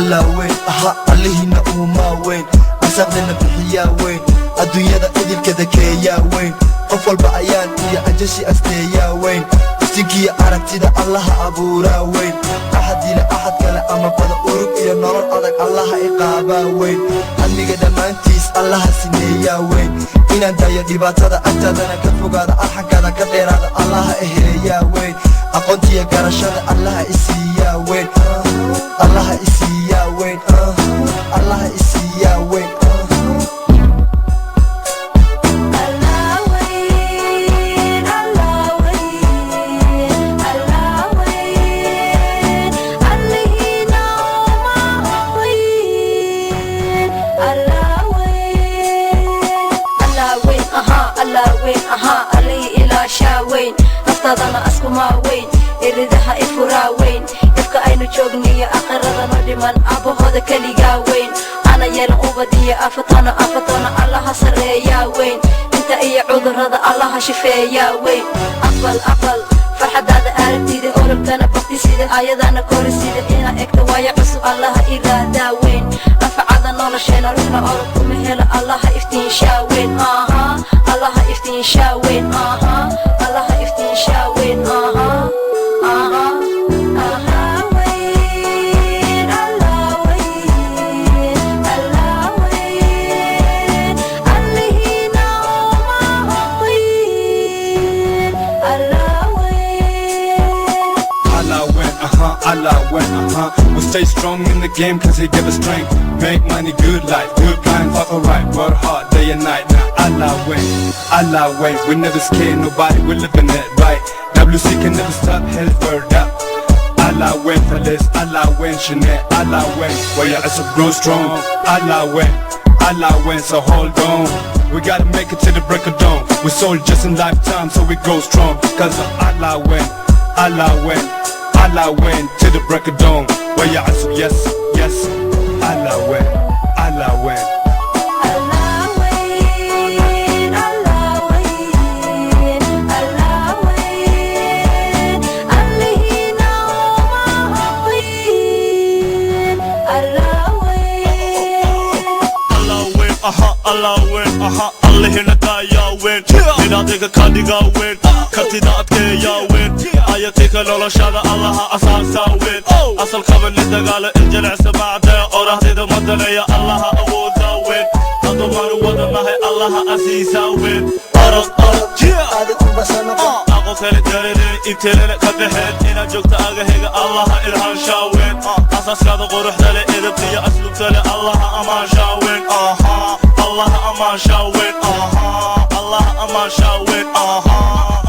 الله وين عليهنا وما وين عساقنا بحيا وين الدنيا ذا إذل كذا كيا وين قفل بعيان يا أجشي أستيا وين استنكي عرفتي ذا الله أبورا وين أحد إلى أحد كلا أما بدا أورك يا نور أدك الله إقابا وين أمي قد مانتيس الله سنيا وين إن أنت يا دبات هذا أنت ذا كفوق هذا أحد هذا كثير هذا الله إهيا وين أقنتي يا كرشان الله إسيا وين الله إسيا وين الله إسيا وين علي إلى شاوين نفتضنا أسكما وين إردها إفرا وين يبقى أين جوغني أقرر ندمان أبو هذا كليغا وين أنا يلا أبدي أفتنا الله سريا وين أنت أي عذر هذا الله شفيا وين أقبل فرحة هذا أردتي دي أولبتنا بقتي سيدي آيادانا كوري سيدي إنا إكتوايا عصو الله إرادا وين أفعادا نولا شينا روحنا أولبكم مهلا الله إفتين شاوين الله إفتين شاوين الله إفتين شاوين We stay strong in the game cause he give us strength. Make money, good life, good plan, fuck alright. Work hard day and night. Now Allah win. We never scare nobody, we living it right. WC can never stop, hell word up. Allah win for this, Allah win, Chanel, Allah win. Where your ass grow strong, Allah win, so hold on. We gotta make it to the break of dawn. We sold just in lifetime, so we grow strong. Cause of Allah win, to the break of dawn. Where you answer yes, Allah win. Allah win, Allah hina kaya win. Ninadiga kadiga win, kartida adkeya win. Ayatika lola shada Allah asasa win. Asal qabl lidagala injalac sabacda orahdida madanaya Allah awooda win. Adoman wadanahay Allah asiisa win. Orod aqo kale dareerin intelele ka dhaxeen ina joogta agahayga Allah ilhaan shaawin. Asaskada quruxda leh edabtiya aslubta leh Allah amaan shaawin. Allah amaan shaawin. Allah amaan shaawin.